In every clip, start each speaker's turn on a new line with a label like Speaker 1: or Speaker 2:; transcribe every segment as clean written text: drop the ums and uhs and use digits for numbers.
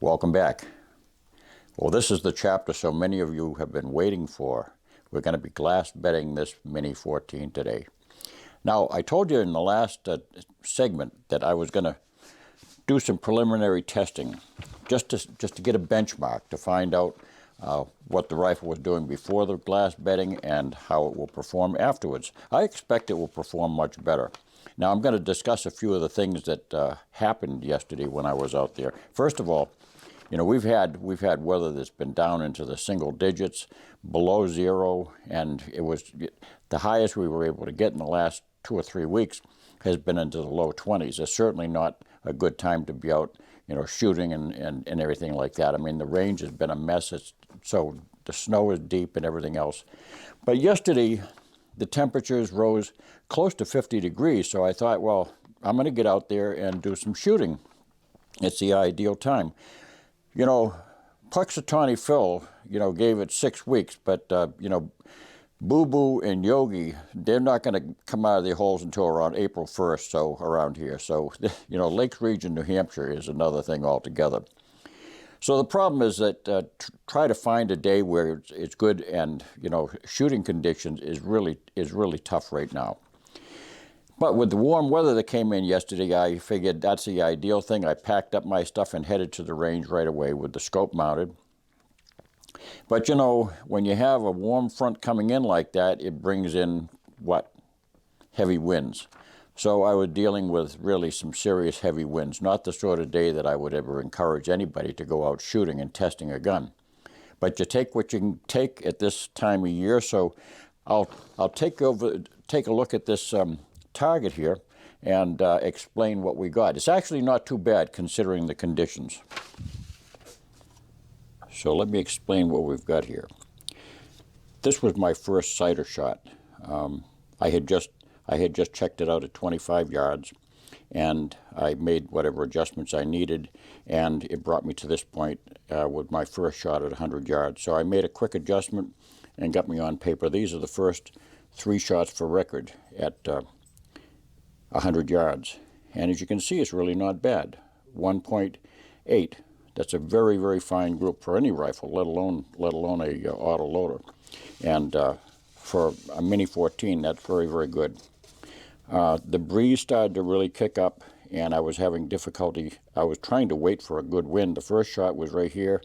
Speaker 1: Welcome back. Well, this is the chapter so many of you have been waiting for. We're going to be glass bedding this Mini 14 today. Now, I told you in the last segment that I was going to do some preliminary testing just to get a benchmark to find out what the rifle was doing before the glass bedding and how it will perform afterwards. I expect it will perform much better. Now, I'm going to discuss a few of the things that happened yesterday when I was out there. First of all, you know, we've had weather that's been down into the single digits, below zero, and it was the highest we were able to get in the last 2 or 3 weeks has been into the low 20s. It's certainly not a good time to be out, you know, shooting and everything like that. I mean, the range has been a mess. So the snow is deep and everything else. But yesterday, the temperatures rose close to 50 degrees, so I thought, well, I'm going to get out there and do some shooting. It's the ideal time. You know, Puxatawny Phil, you know, gave it 6 weeks, but, you know, Boo Boo and Yogi, they're not going to come out of their holes until around April 1st, so around here. So, you know, Lakes Region, New Hampshire is another thing altogether. So the problem is that try to find a day where it's good and, you know, shooting conditions is really tough right now. But with the warm weather that came in yesterday, I figured that's the ideal thing. I packed up my stuff and headed to the range right away with the scope mounted. But, you know, when you have a warm front coming in like that, it brings in, what? Heavy winds. So I was dealing with really some serious heavy winds, not the sort of day that I would ever encourage anybody to go out shooting and testing a gun. But you take what you can take at this time of year, so I'll take a look at this target here and explain what we got. It's actually not too bad considering the conditions. So let me explain what we've got here. This was my first sighter shot. I had just checked it out at 25 yards, and I made whatever adjustments I needed, and it brought me to this point with my first shot at 100 yards. So I made a quick adjustment and got me on paper. These are the first 3 shots for record at 100 yards. And as you can see, it's really not bad. 1.8. That's a very, very fine group for any rifle, let alone a auto loader. And for a Mini 14, that's very, very good. The breeze started to really kick up, and I was having difficulty. I was trying to wait for a good wind. The first shot was right here,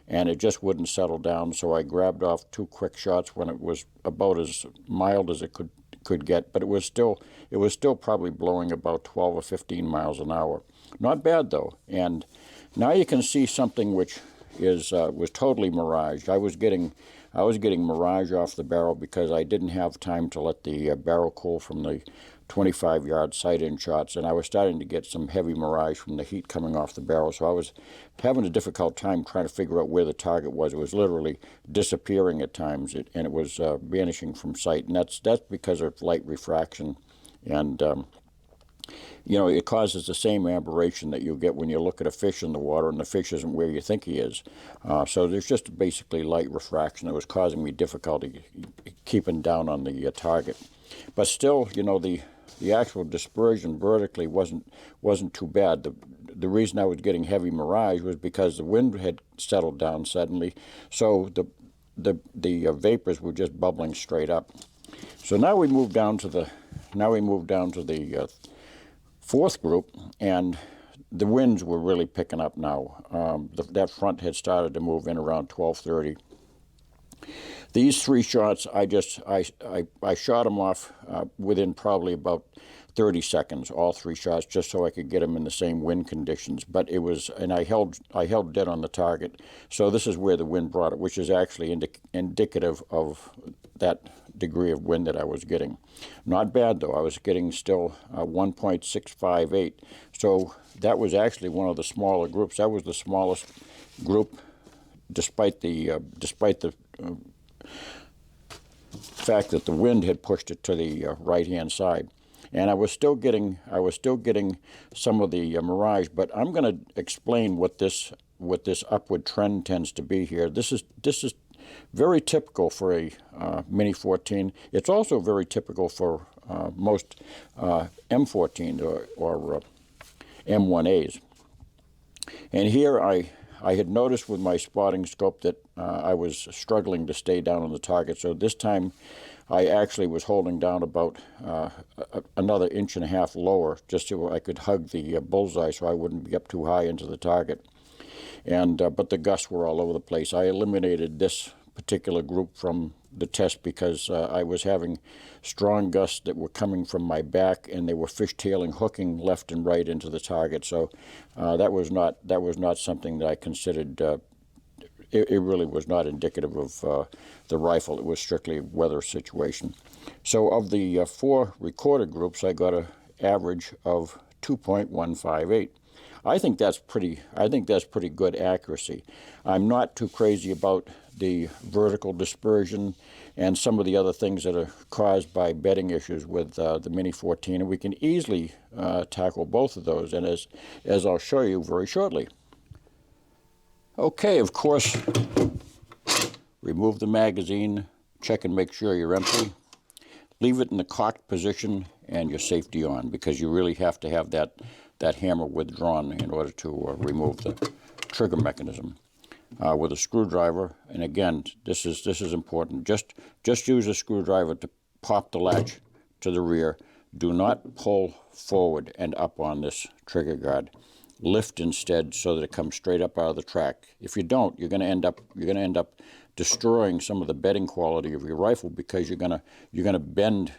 Speaker 1: and it just wouldn't settle down, so I grabbed off 2 quick shots when it was about as mild as it could get, but it was still probably blowing about 12 or 15 miles an hour. Not bad, though. And now you can see something which was totally mirage. I was getting mirage off the barrel because I didn't have time to let the barrel cool from the 25-yard sight-in shots, and I was starting to get some heavy mirage from the heat coming off the barrel, so I was having a difficult time trying to figure out where the target was. It was literally disappearing at times, and it was vanishing from sight, and that's because of light refraction, and you know, it causes the same aberration that you get when you look at a fish in the water and the fish isn't where you think he is. So there's just basically light refraction that was causing me difficulty keeping down on the target. But still, you know, the actual dispersion vertically wasn't too bad. The reason I was getting heavy mirage was because the wind had settled down suddenly, so the vapors were just bubbling straight up. So now we move down to the fourth group, and the winds were really picking up now. That front had started to move in around 12:30. These 3 shots, I shot them off within probably about 30 seconds, all 3 shots, just so I could get them in the same wind conditions. But it was, and I held dead on the target. So this is where the wind brought it, which is actually indicative of that degree of wind that I was getting. Not bad, though. I was getting still 1.658. So that was actually one of the smaller groups. That was the smallest group, despite the fact that the wind had pushed it to the right-hand side. And I was still getting some of the mirage, but I'm going to explain what this upward trend tends to be here. This is very typical for a Mini 14. It's also very typical for most M14 or M1As. And here I I had noticed with my spotting scope that I was struggling to stay down on the target, so this time I actually was holding down about another 1.5 inches lower, just so I could hug the bullseye so I wouldn't be up too high into the target. And but the gusts were all over the place. I eliminated this particular group from the test because I was having strong gusts that were coming from my back, and they were fishtailing, hooking left and right into the target. So that was not something that I considered. It really was not indicative of the rifle. It was strictly a weather situation. So of the 4 recorded groups, I got an average of 2.158. I think that's pretty good accuracy. I'm not too crazy about the vertical dispersion and some of the other things that are caused by bedding issues with the Mini 14, and we can easily tackle both of those, and as I'll show you very shortly. Okay, of course, remove the magazine, check and make sure you're empty. Leave it in the cocked position and your safety on, because you really have to have that hammer withdrawn in order to remove the trigger mechanism. With a screwdriver, and again, this is important. Just use a screwdriver to pop the latch to the rear. Do not pull forward and up on this trigger guard. Lift instead so that it comes straight up out of the track. If you don't, you're going to end up destroying some of the bedding quality of your rifle, because you're going to bend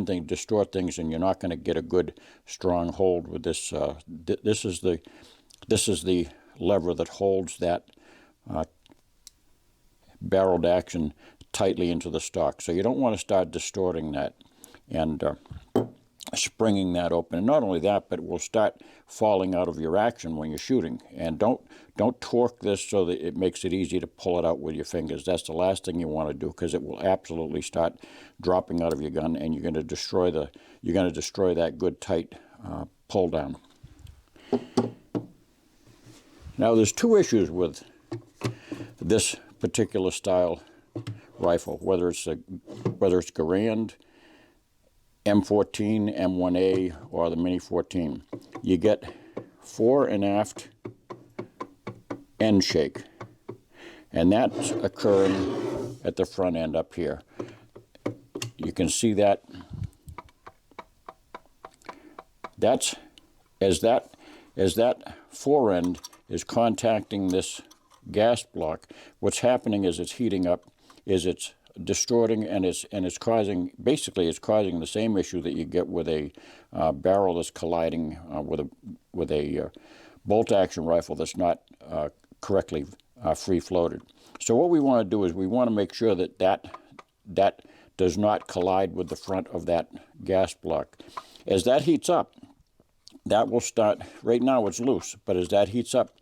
Speaker 1: things, distort things, and you're not going to get a good strong hold with this. This is the lever that holds that barreled action tightly into the stock. So you don't want to start distorting that and springing that open. And not only that, but it will start falling out of your action when you're shooting. And don't torque this so that it makes it easy to pull it out with your fingers. That's the last thing you want to do, because it will absolutely start dropping out of your gun, and you're going to destroy that good tight pull down. Now there's 2 issues with this particular style rifle, whether it's Garand, M14, M1A, or the Mini 14. You get fore and aft end shake, and that's occurring at the front end up here. You can see that. That's as that fore end is contacting this gas block. What's happening is it's heating up, it's distorting, and it's causing the same issue that you get with a barrel that's colliding with a bolt action rifle that's not correctly free floated. So what we want to do is we want to make sure that does not collide with the front of that gas block. As that heats up, that will start. Right now it's loose, but as that heats up,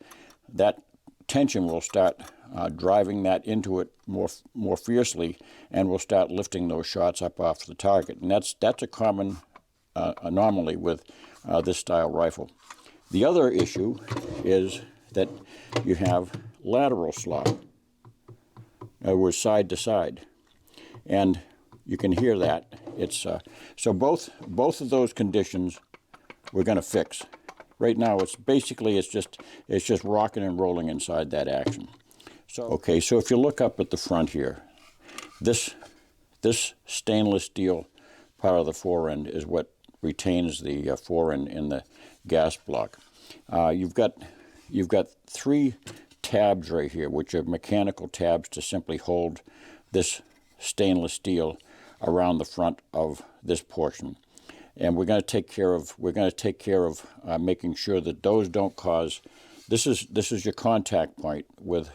Speaker 1: that tension will start driving that into it more fiercely, and will start lifting those shots up off the target. And that's a common anomaly with this style rifle. The other issue is that you have lateral slop. In other words, side to side, and you can hear that. It's so both of those conditions we're going to fix. Right now, it's just rocking and rolling inside that action. So okay, so if you look up at the front here, this stainless steel part of the forend is what retains the forend in the gas block. You've got 3 tabs right here, which are mechanical tabs to simply hold this stainless steel around the front of this portion. And we're going to take care of making sure that those don't cause. This is your contact point with.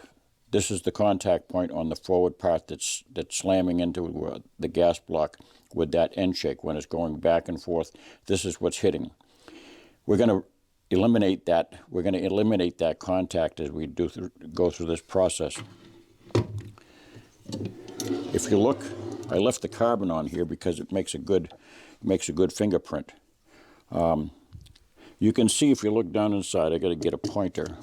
Speaker 1: This is the contact point on the forward part that's slamming into the gas block with that end shake when it's going back and forth. This is what's hitting. We're going to eliminate that. We're going to eliminate that contact as we go through this process. If you look, I left the carbon on here because it makes a good fingerprint. You can see if you look down inside. I got to get a pointer.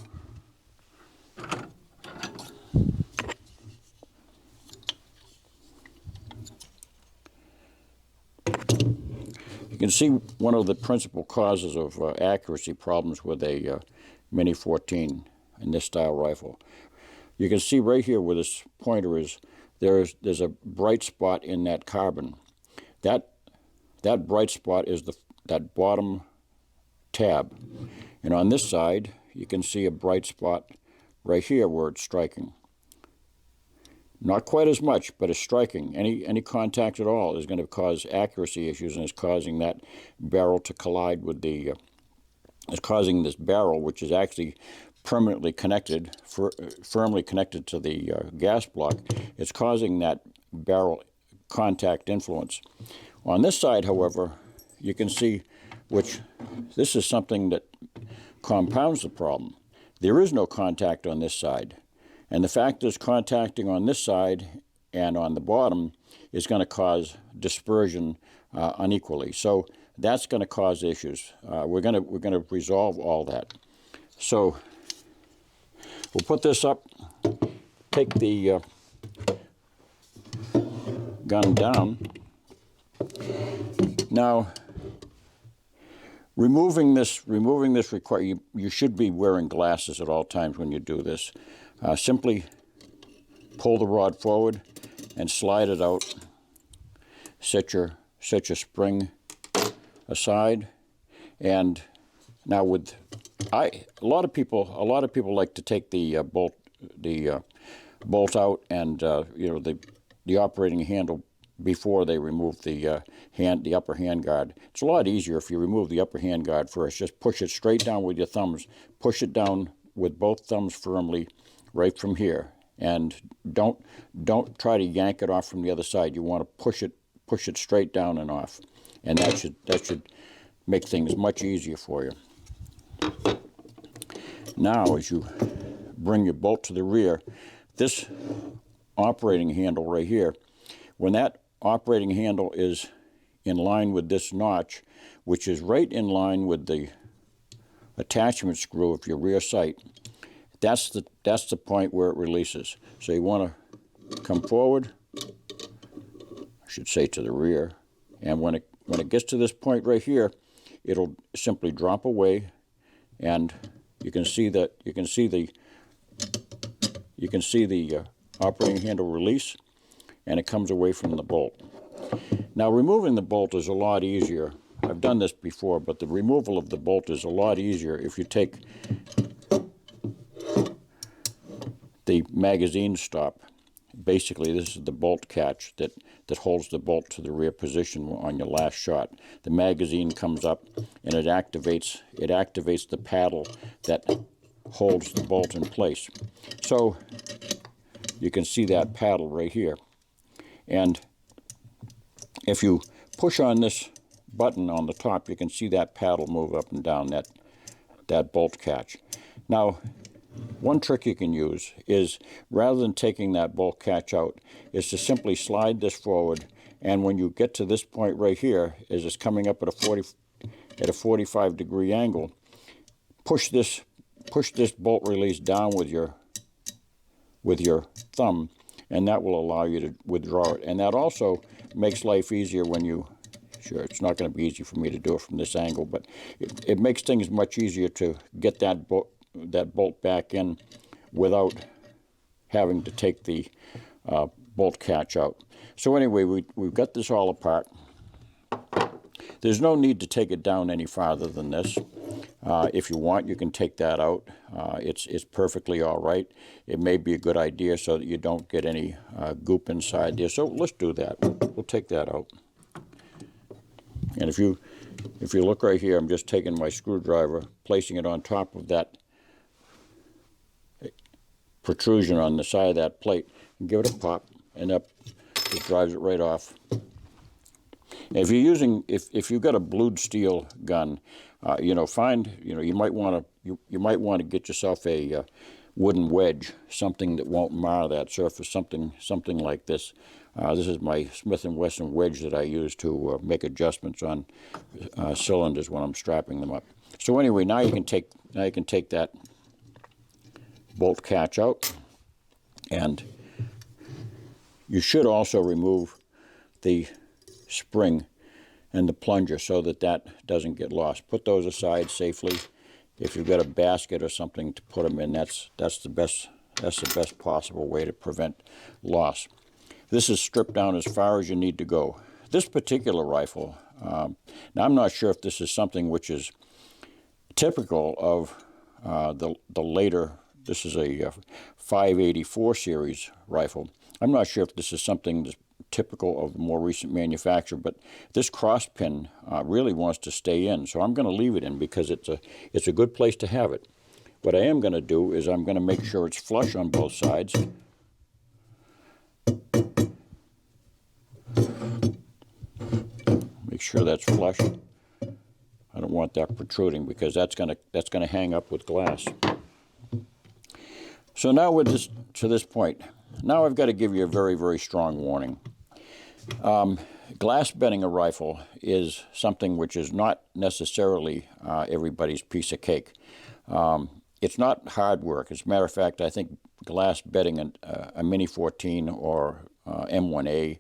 Speaker 1: You can see one of the principal causes of accuracy problems with a Mini 14 style rifle. You can see right here where this pointer is, there's a bright spot in that carbon. That bright spot is that bottom tab. And on this side, you can see a bright spot right here where it's striking. Not quite as much, but it's striking. Any contact at all is going to cause accuracy issues, and is causing that barrel to collide with the, is causing this barrel, which is actually permanently connected, firmly connected to the gas block, it's causing that barrel contact influence. On this side, however, you can see, which this is something that compounds the problem. There is no contact on this side. And the fact there's contacting on this side and on the bottom is going to cause dispersion unequally. So that's going to cause issues. We're going to resolve all that. So we'll put this up, take the gun down. Now, removing this you should be wearing glasses at all times when you do this. Simply pull the rod forward and slide it out. Set your spring aside, and now a lot of people like to take the bolt out and the operating handle before they remove the upper hand guard. It's a lot easier if you remove the upper hand guard first. Just push it straight down with your thumbs. Push it down with both thumbs firmly right from here, and don't try to yank it off from the other side. You want to push it straight down and off, and that should make things much easier for you. Now, as you bring your bolt to the rear, this operating handle right here, when that operating handle is in line with this notch, which is right in line with the attachment screw of your rear sight, that's the point where it releases. So you want to come forward, I should say to the rear, and when it gets to this point right here, it'll simply drop away, and you can see the operating handle release, and it comes away from the bolt. Now, removing the bolt is a lot easier. I've done this before, but the removal of the bolt is a lot easier if you take the magazine stop. Basically, this is the bolt catch that holds the bolt to the rear position on your last shot. The magazine comes up and it activates the paddle that holds the bolt in place. So you can see that paddle right here. And if you push on this button on the top, you can see that paddle move up and down, that bolt catch. Now, one trick you can use is, rather than taking that bolt catch out, is to simply slide this forward, and when you get to this point right here, as it's coming up at a 45-degree angle, push this bolt release down with your thumb, and that will allow you to withdraw it. And that also makes life easier when sure, it's not going to be easy for me to do it from this angle, but it makes things much easier to get that bolt back in without having to take the bolt catch out. So anyway, we've got this all apart. There's no need to take it down any farther than this. If you want, you can take that out. It's perfectly all right. It may be a good idea so that you don't get any goop inside there. So let's do that. We'll take that out. And if you look right here, I'm just taking my screwdriver, placing it on top of that protrusion on the side of that plate, and give it a pop, and up it drives it right off. And if you're using, if you've got a blued steel gun, you might want to get yourself a wooden wedge, something that won't mar that surface, something like this. This is my Smith & Wesson wedge that I use to make adjustments on cylinders when I'm strapping them up. So anyway, now you can take that bolt catch out, and you should also remove the spring and the plunger so that doesn't get lost. Put those aside safely, if you've got a basket or something to put them in, that's the best possible way to prevent loss. This is stripped down as far as you need to go. This particular rifle, now I'm not sure if this is something which is typical of the later, this is a 584 series rifle. I'm not sure if this is something that's typical of the more recent manufacture, but this cross pin really wants to stay in, so I'm going to leave it in because it's a good place to have it. What I am going to do is I'm going to make sure it's flush on both sides. Make sure that's flush. I don't want that protruding because that's going to hang up with glass. So now to this point, now I've got to give you a very, very strong warning. Glass bedding a rifle is something which is not necessarily everybody's piece of cake. It's not hard work. As a matter of fact, I think glass bedding a Mini 14 or M1A,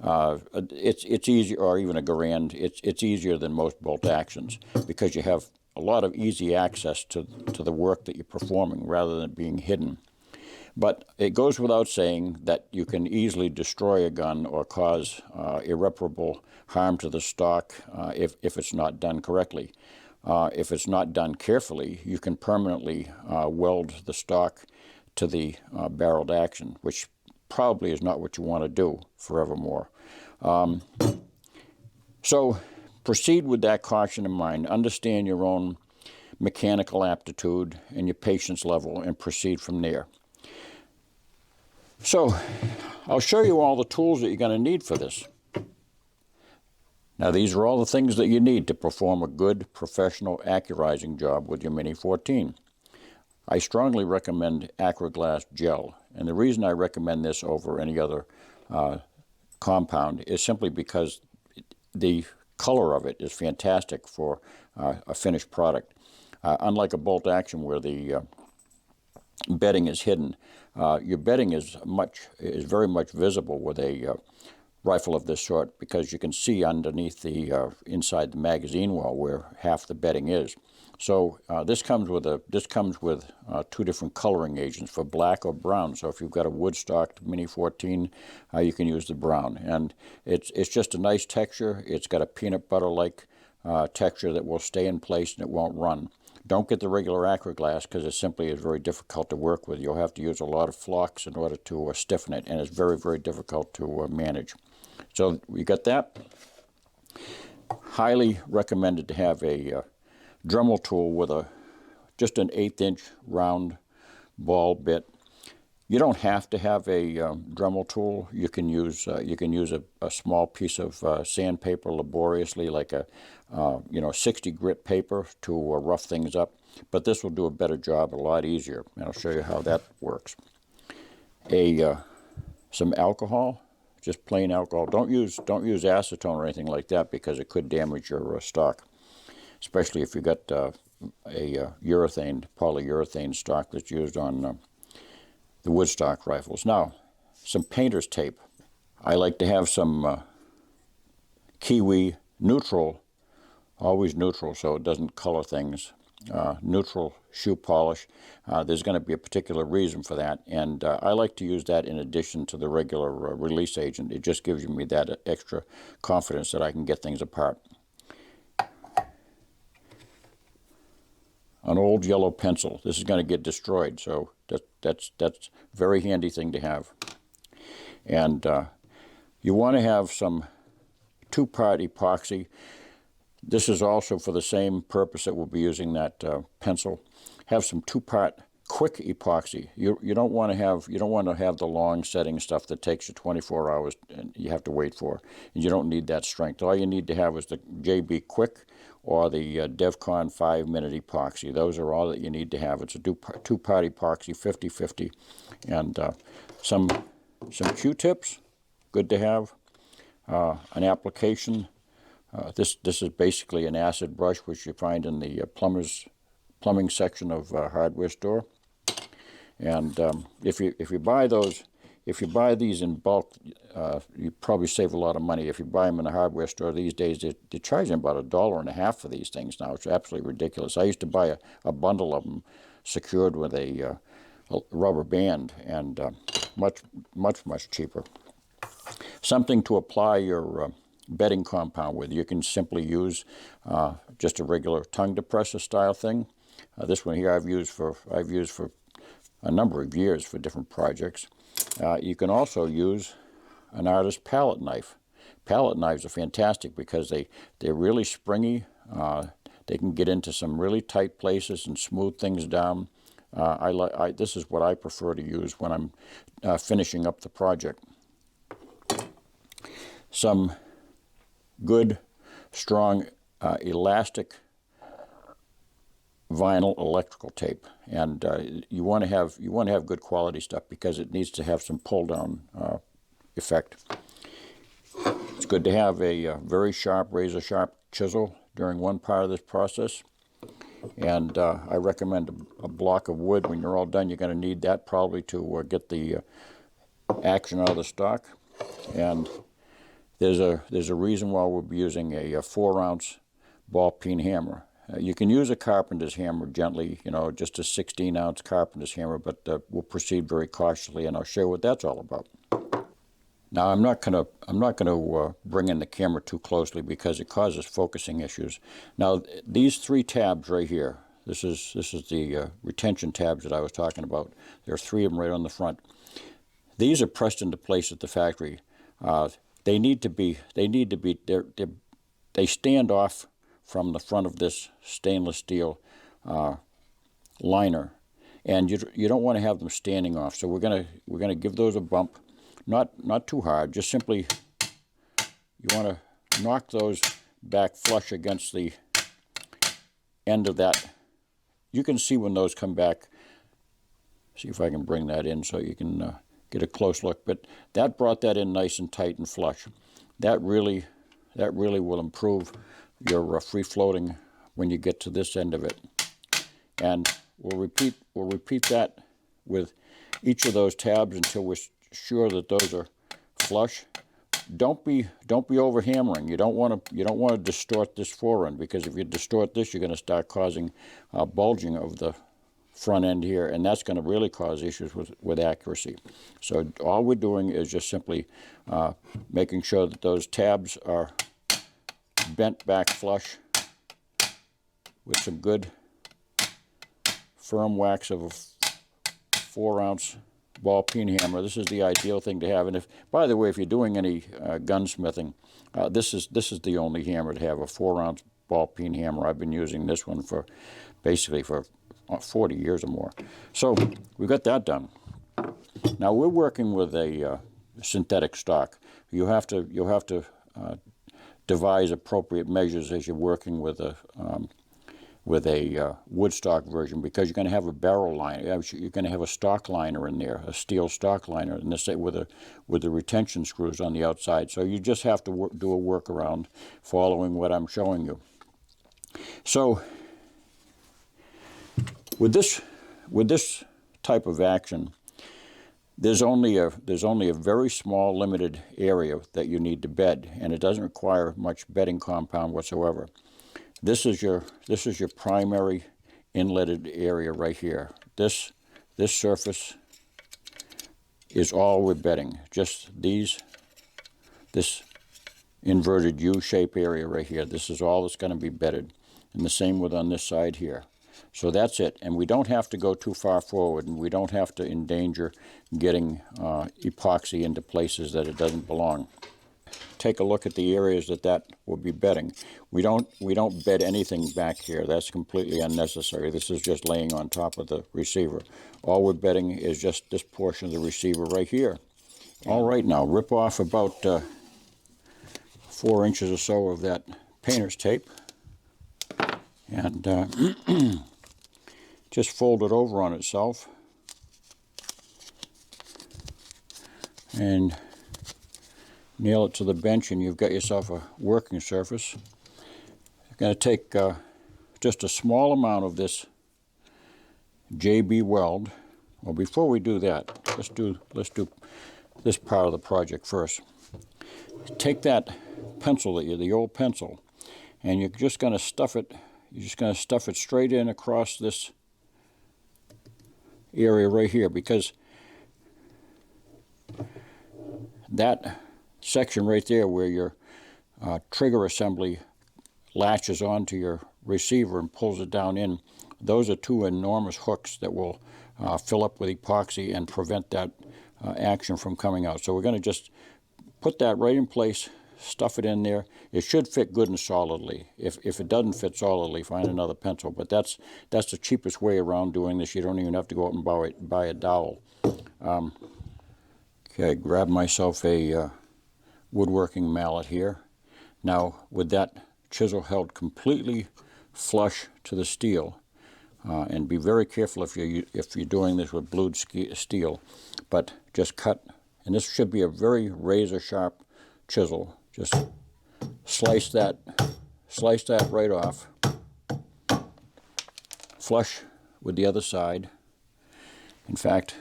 Speaker 1: it's easier, or even a Garand, it's easier than most bolt actions because you have a lot of easy access to the work that you're performing rather than being hidden. But it goes without saying that you can easily destroy a gun or cause irreparable harm to the stock if it's not done correctly. If it's not done carefully, you can permanently weld the stock to the barreled action, which probably is not what you want to do forevermore. So proceed with that caution in mind. Understand your own mechanical aptitude and your patience level and proceed from there. So I'll show you all the tools that you're going to need for this. Now these are all the things that you need to perform a good professional accurizing job with your Mini 14. I strongly recommend Acraglass Gel, and the reason I recommend this over any other compound is simply because the color of it is fantastic for a finished product. Unlike a bolt action where the bedding is hidden, your bedding is very much visible with a rifle of this sort because you can see underneath the inside the magazine well where half the bedding is. So this comes with two different coloring agents for black or brown. So if you've got a wood stocked Mini 14, you can use the brown, and it's just a nice texture. It's got a peanut butter like texture that will stay in place and it won't run. Don't get the regular Acraglass because it simply is very difficult to work with. You'll have to use a lot of flux in order to stiffen it, and it's very, very difficult to manage. So we got that. Highly recommended to have a Dremel tool with just an 1/8" round ball bit. You don't have to have a Dremel tool. You can use a small piece of sandpaper laboriously, like a 60 grit paper to rough things up. But this will do a better job, a lot easier, and I'll show you how that works. Some alcohol, just plain alcohol. Don't use acetone or anything like that because it could damage your stock, especially if you got a polyurethane stock that's used on the woodstock rifles. Now, some painter's tape. I like to have some Kiwi neutral, always neutral so it doesn't color things, neutral shoe polish. There's going to be a particular reason for that, and I like to use that in addition to the regular release agent. It just gives me that extra confidence that I can get things apart. An old yellow pencil. This is going to get destroyed, so that's a very handy thing to have. And you want to have some 2-part epoxy. This is also for the same purpose that we'll be using that pencil. Have some 2-part quick epoxy. You don't want to have the long setting stuff that takes you 24 hours and you have to wait for. And you don't need that strength. All you need to have is the JB Quick or the DevCon 5-minute epoxy. Those are all that you need to have. It's a 2-part epoxy, 50-50, and some Q-tips, good to have. An application. This is basically an acid brush, which you find in the plumbing section of a hardware store. And if you buy those if you buy these in bulk, you probably save a lot of money. If you buy them in a hardware store these days, they're charging about $1.50 for these things now. It's absolutely ridiculous. I used to buy a bundle of them secured with a rubber band, and much cheaper. Something to apply your bedding compound with. You can simply use just a regular tongue depressor style thing. This one here I've used for a number of years for different projects. You can also use an artist's palette knife. Palette knives are fantastic because they're really springy. They can get into some really tight places and smooth things down. This is what I prefer to use when I'm finishing up the project. Some good, strong, elastic vinyl electrical tape, and you want to have good quality stuff because it needs to have some pull down effect. It's good to have a very sharp, razor sharp chisel during one part of this process, and I recommend a block of wood. When you're all done, you're going to need that probably to get the action out of the stock. And there's a reason why we'll be using a 4-ounce ball peen hammer. You can use a carpenter's hammer gently, just a 16-ounce carpenter's hammer, but we'll proceed very cautiously, and I'll show you what that's all about. Now, I'm not gonna bring in the camera too closely because it causes focusing issues. Now, these 3 tabs right here, this is the retention tabs that I was talking about. There are 3 of them right on the front. These are pressed into place at the factory. They stand off from the front of this stainless steel liner, and you don't want to have them standing off. So we're gonna give those a bump, not too hard. Just simply, you want to knock those back flush against the end of that. You can see when those come back. See if I can bring that in so you can get a close look. But that brought that in nice and tight and flush. That really will improve your free floating when you get to this end of it. And we'll repeat that with each of those tabs until we're sure that those are flush. Don't be over hammering. You don't want to distort this forend, because if you distort this, you're going to start causing bulging of the front end here, and that's going to really cause issues with accuracy. So all we're doing is just simply making sure that those tabs are bent back flush with some good firm wax of a 4-ounce ball peen hammer. This is the ideal thing to have. And if, by the way, if you're doing any gunsmithing, this is the only hammer to have, a 4-ounce ball peen hammer. I've been using this one for basically for 40 years or more. So we've got that done. Now we're working with a synthetic stock. You'll have to devise appropriate measures as you're working with a wood stock version, because you're going to have a barrel liner. You're going to have a stock liner in there, a steel stock liner, and this with the retention screws on the outside. So you just have to do a workaround following what I'm showing you. So with this type of action, there's only a very small limited area that you need to bed, and it doesn't require much bedding compound whatsoever. This is your primary inletted area right here. This surface is all we're bedding. Just this inverted U-shape area right here. This is all that's going to be bedded, and the same with on this side here. So that's it, and we don't have to go too far forward, and we don't have to endanger getting epoxy into places that it doesn't belong. Take a look at the areas that will be bedding. We don't bed anything back here. That's completely unnecessary. This is just laying on top of the receiver. All we're bedding is just this portion of the receiver right here. All right, now rip off about 4 inches or so of that painter's tape, and just fold it over on itself, and nail it to the bench, and you've got yourself a working surface. You're going to take just a small amount of this JB weld. Well, before we do that, let's do this part of the project first. Take that pencil, the old pencil, and you're just going to stuff it. You're just going to stuff it straight in across this area right here, because that section right there where your trigger assembly latches onto your receiver and pulls it down in, those are two enormous hooks that will fill up with epoxy and prevent that action from coming out. So we're going to just put that right in place, stuff it in there. It should fit good and solidly. If it doesn't fit solidly, find another pencil. But that's the cheapest way around doing this. You don't even have to go out and buy a dowel. Okay, grab myself a woodworking mallet here. Now, with that chisel held completely flush to the steel, and be very careful if you're doing this with blued steel, but just cut. And this should be a very razor sharp chisel. Just slice that right off, flush with the other side. In fact,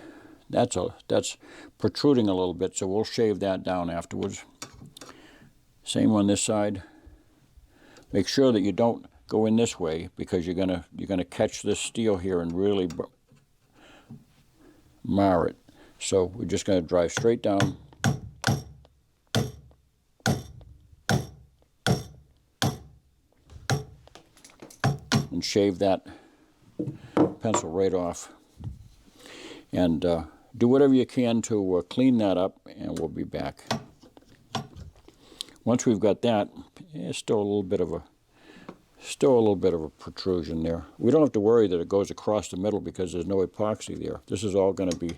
Speaker 1: that's protruding a little bit, so we'll shave that down afterwards. Same on this side. Make sure that you don't go in this way, because you're gonna catch this steel here and really mar it. So we're just going to drive straight down. And shave that pencil right off. And do whatever you can to clean that up, and we'll be back. Once we've got that, it's still a little bit of a protrusion there. We don't have to worry that it goes across the middle because there's no epoxy there. This is all going to be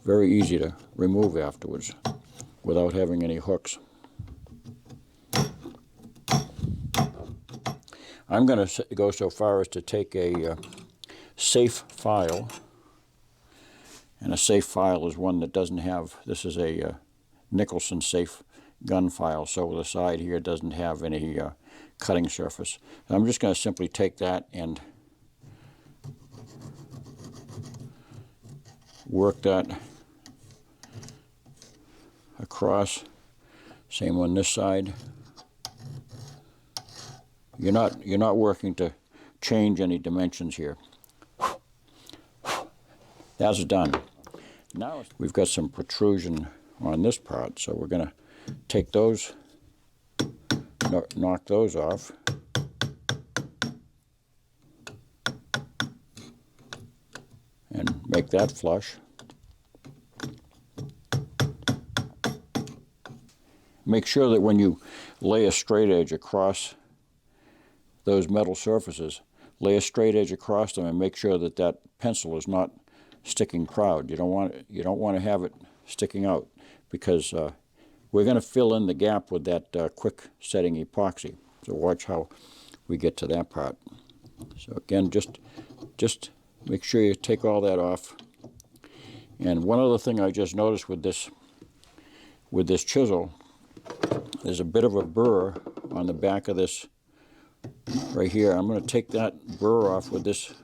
Speaker 1: very easy to remove afterwards without having any hooks. I'm going to go so far as to take a safe file, and a safe file is one that doesn't have, this is a Nicholson safe gun file, so the side here doesn't have any cutting surface. And I'm just going to simply take that and work that across. Same on this side. You're not working to change any dimensions here. That's done. Now we've got some protrusion on this part, so we're going to take those, knock those off. And make that flush. Make sure that when you lay a straight edge across those metal surfaces, lay a straight edge across them and make sure that that pencil is not sticking proud. You don't want to have it sticking out, because we're going to fill in the gap with that quick setting epoxy. So watch how we get to that part. So again, just make sure you take all that off. And one other thing I just noticed with this chisel, there's a bit of a burr on the back of this right here. I'm going to take that burr off with this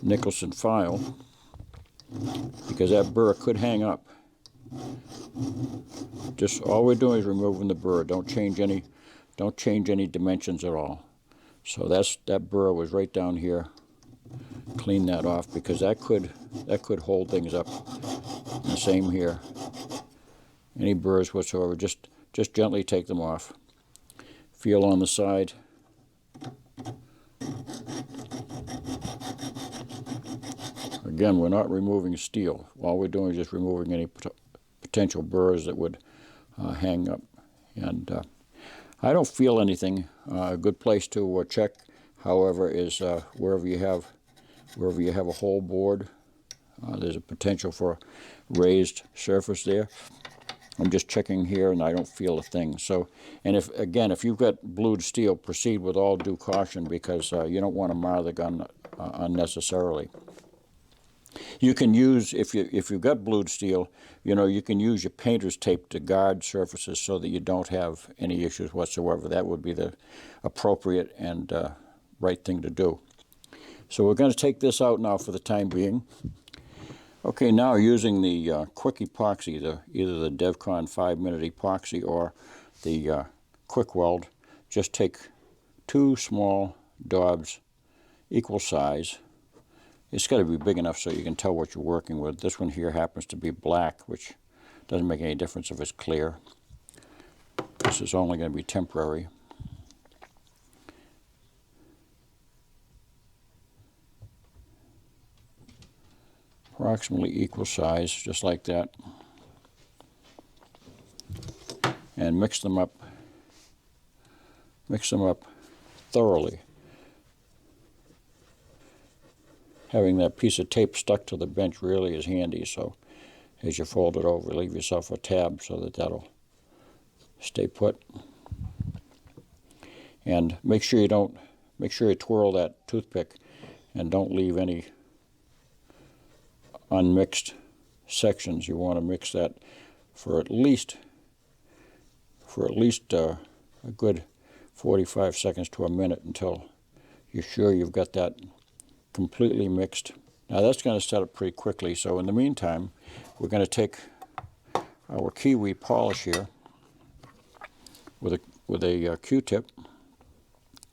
Speaker 1: Nicholson file, because that burr could hang up. Just all we're doing is removing the burr. Don't change any dimensions at all. So that burr was right down here. Clean that off, because that could hold things up. And the same here. Any burrs whatsoever, just gently take them off. Feel on the side. Again, we're not removing steel. All we're doing is just removing any potential burrs that would hang up. And I don't feel anything. A good place to check, however, is wherever you have a whole board. There's a potential for raised surface there. I'm just checking here, and I don't feel a thing. So, and if you've got blued steel, proceed with all due caution, because you don't want to mar the gun unnecessarily. You can use, if you've got blued steel, you can use your painter's tape to guard surfaces so that you don't have any issues whatsoever. That would be the appropriate and right thing to do. So we're going to take this out now for the time being. Okay, now using the quick epoxy, either the DevCon 5-minute epoxy or the quick weld, just take 2 small daubs, equal size. It's got to be big enough so you can tell what you're working with. This one here happens to be black, which doesn't make any difference if it's clear. This is only going to be temporary. Approximately equal size, just like that. And mix them up thoroughly. Having that piece of tape stuck to the bench really is handy, so as you fold it over, leave yourself a tab so that that'll stay put. And make sure you twirl that toothpick and don't leave any unmixed sections. You want to mix that for at least a good 45 seconds to a minute until you're sure you've got that completely mixed. Now that's going to set up pretty quickly, so in the meantime we're going to take our kiwi polish here with a Q-tip.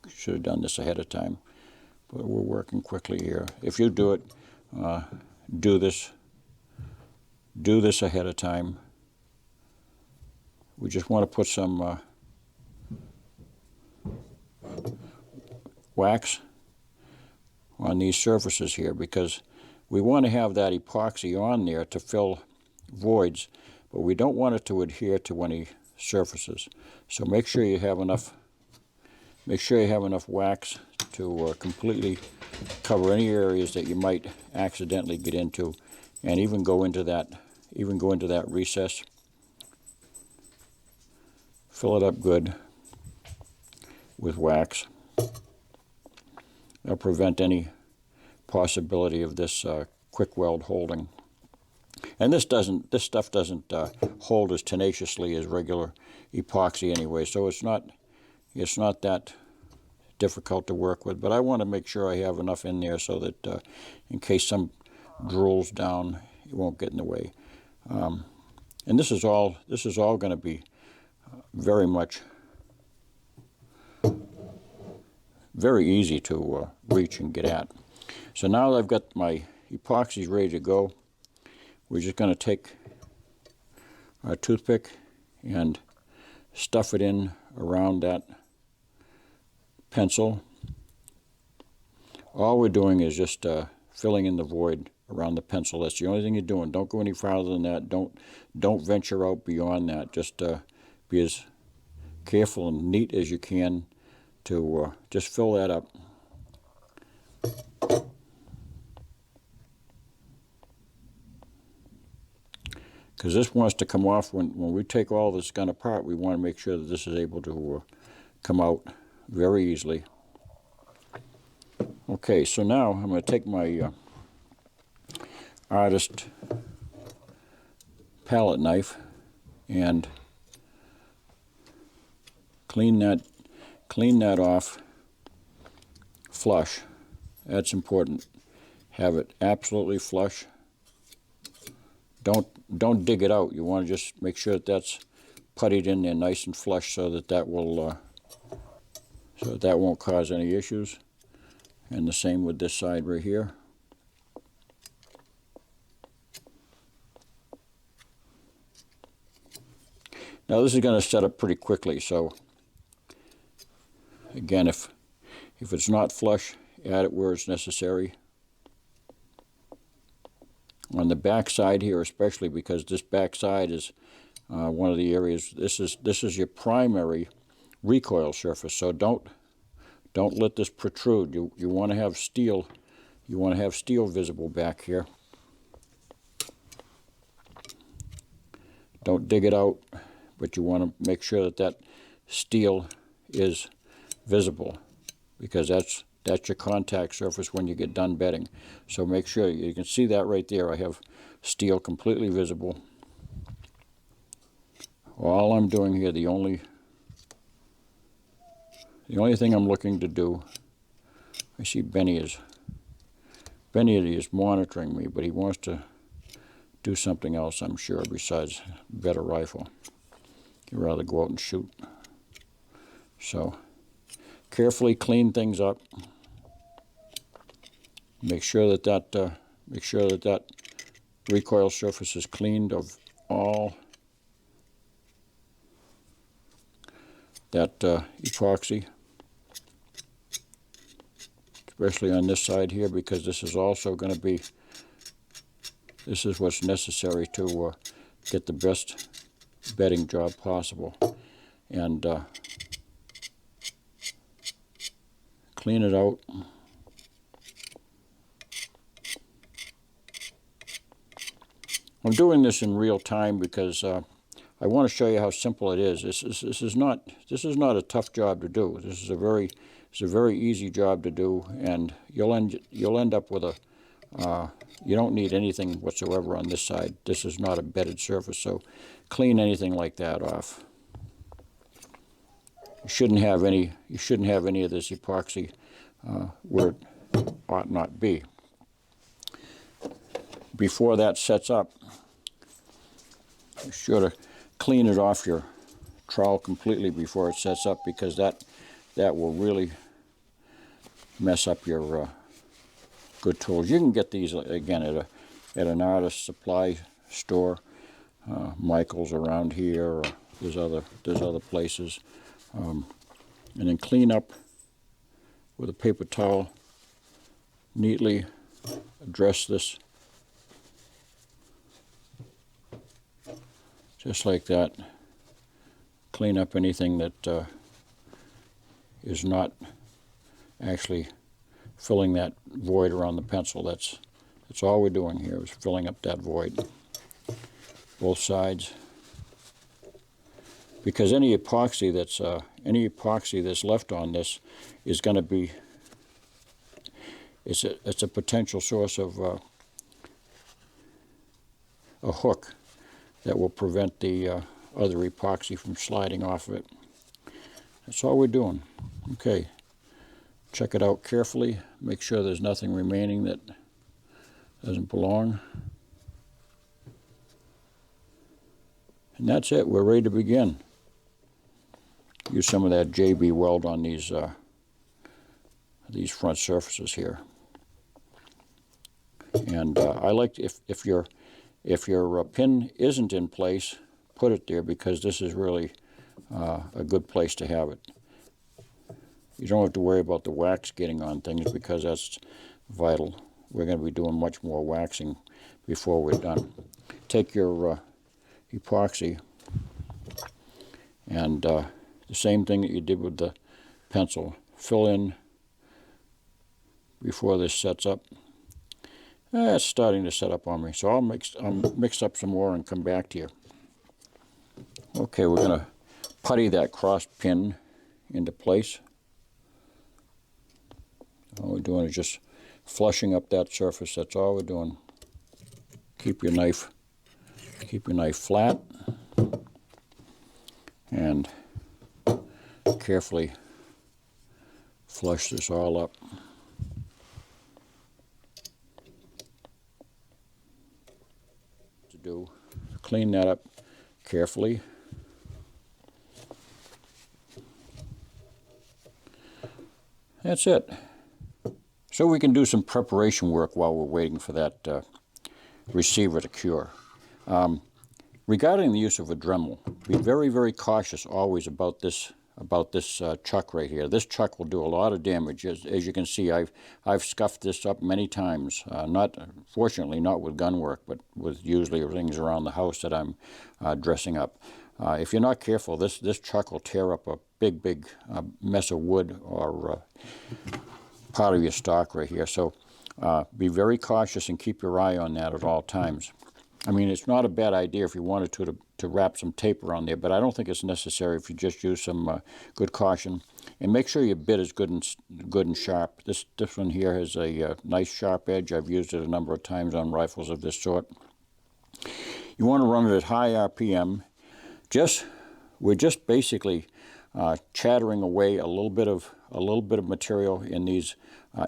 Speaker 1: Should have done this ahead of time, but we're working quickly here. If you do it, do this ahead of time. We just want to put some wax on these surfaces here because we want to have that epoxy on there to fill voids, but we don't want it to adhere to any surfaces. So make sure you have enough wax to completely cover any areas that you might accidentally get into, and even go into that recess. Fill it up good with wax. That'll prevent any possibility of this quick weld holding. And this stuff doesn't hold as tenaciously as regular epoxy anyway, so it's not that difficult to work with. But I want to make sure I have enough in there so that in case some drools down, it won't get in the way. And this is all going to be very easy to reach and get at. So now that I've got my epoxies ready to go, we're just going to take our toothpick and stuff it in around that pencil. All we're doing is just filling in the void around the pencil. That's the only thing you're doing. Don't go any farther than that. Don't venture out beyond that. Just be as careful and neat as you can to just fill that up. Because this wants to come off when we take all this gun apart. We want to make sure that this is able to come out very easily. Okay, so now I'm going to take my artist palette knife and clean that off flush. That's important. Have it absolutely flush. Don't dig it out. You want to just make sure that that's puttied in there nice and flush so that won't cause any issues. And the same with this side right here. Now this is going to set up pretty quickly, so again, if it's not flush, add it where it's necessary. On the back side here, especially because this back side is one of the areas. This is your primary recoil surface, so don't let this protrude. You want to have steel. You want to have steel visible back here. Don't dig it out, but you want to make sure that steel is visible, because that's your contact surface when you get done bedding. So make sure you can see that right there. I have steel completely visible. All I'm doing here, the only thing I'm looking to do, I see Benny is monitoring me, but he wants to do something else, I'm sure, besides bet a rifle. You'd rather go out and shoot. So carefully clean things up. Make sure that that recoil surface is cleaned of all that epoxy, especially on this side here, because this is also going to be, this is what's necessary to get the best bedding job possible. And clean it out. I'm doing this in real time because I want to show you how simple it is. This is not a tough job to do. This is a very easy job to do, and you'll end up with a you don't need anything whatsoever on this side. This is not a bedded surface, so clean anything like that off. You shouldn't have any of this epoxy where it ought not be. Before that sets up, be sure to clean it off your trowel completely before it sets up, because that will really mess up your good tools. You can get these again at an artist supply store, Michael's around here, or there's other places, and then clean up with a paper towel. Neatly address this, just like that. Clean up anything that is not actually filling that void around the pencil. That's all we're doing here, is filling up that void. Both sides. Because any epoxy that's left on this is going to be, it's a potential source of a hook that will prevent the other epoxy from sliding off of it. That's all we're doing. Okay, check it out carefully. Make sure there's nothing remaining that doesn't belong. And that's it. We're ready to begin. Use some of that JB weld on these front surfaces here. And I like to, if your pin isn't in place, put it there, because this is really a good place to have it. You don't have to worry about the wax getting on things, because that's vital. We're going to be doing much more waxing before we're done. Take your epoxy and the same thing that you did with the pencil. Fill in before this sets up. It's starting to set up on me, so I'll mix up some more and come back to you. Okay, we're going to putty that cross pin into place. All we're doing is just flushing up that surface. That's all we're doing. Keep your knife flat, and carefully flush this all up. To do, clean that up carefully. That's it. So we can do some preparation work while we're waiting for that receiver to cure. Regarding the use of a Dremel, be very, very cautious always about this chuck right here. This chuck will do a lot of damage. As you can see, I've scuffed this up many times. Fortunately, not with gun work, but with usually things around the house that I'm dressing up. If you're not careful, this chuck will tear up a big mess of wood or part of your stock right here. So be very cautious and keep your eye on that at all times. I mean, it's not a bad idea if you wanted to wrap some tape around there, but I don't think it's necessary if you just use some good caution. And make sure your bit is good and sharp. This one here has a nice sharp edge. I've used it a number of times on rifles of this sort. You want to run it at high RPM. We're just basically chattering away a little bit of material in these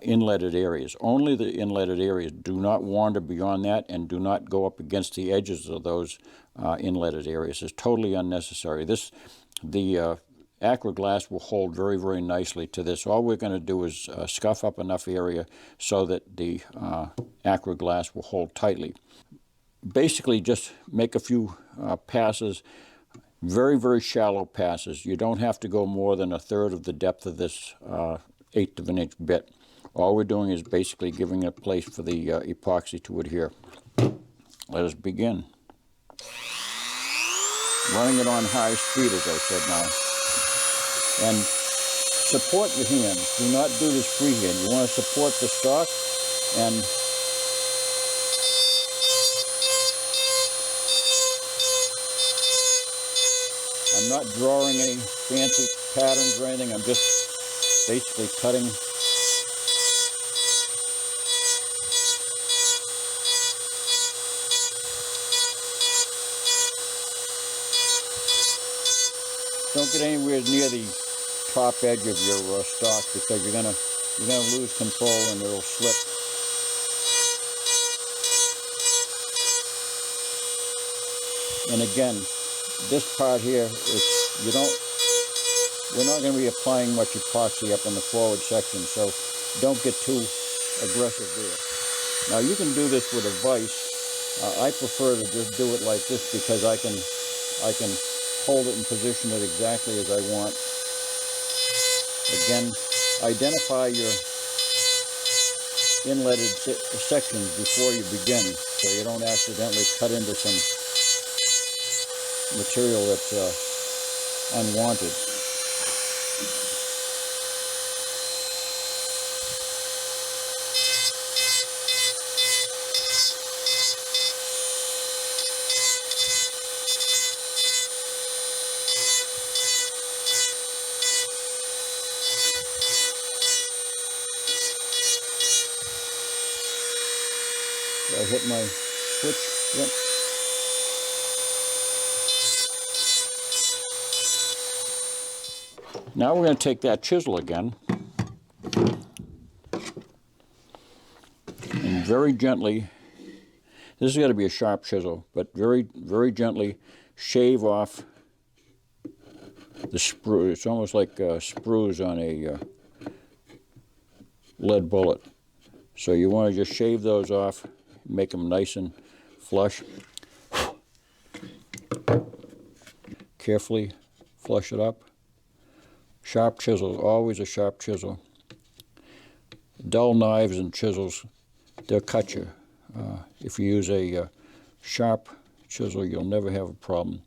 Speaker 1: inletted areas. Only the inletted areas. Do not wander beyond that, and do not go up against the edges of those inletted areas. It's totally unnecessary. The acryglass will hold very, very nicely to this. All we're going to do is scuff up enough area so that the acryglass will hold tightly. Basically, just make a few passes. Very, very shallow passes. You don't have to go more than 1/3 of the depth of this 1/8 of an inch bit. All we're doing is basically giving it a place for the epoxy to adhere. Let us begin. Running it on high speed, as I said now. And support your hands. Do not do this freehand. You want to support the stock, and I'm not drawing any fancy patterns or anything. I'm just basically cutting. Don't get anywhere near the top edge of your stock, because you're gonna lose control and it'll slip. And again, this part here is we're not going to be applying much epoxy up in the forward section, so don't get too aggressive there. Now you can do this with a vise. I prefer to just do it like this, because I can hold it and position it exactly as I want. Again, identify your inletted sections before you begin, so you don't accidentally cut into some material that's unwanted. I hit my switch. Yep. Now we're going to take that chisel again and very gently, this has got to be a sharp chisel, but very, very gently shave off the sprue. It's almost like sprues on a lead bullet. So you want to just shave those off, make them nice and flush. Carefully flush it up. Sharp chisel, always a sharp chisel. Dull knives and chisels, they'll cut you. If you use a sharp chisel, you'll never have a problem.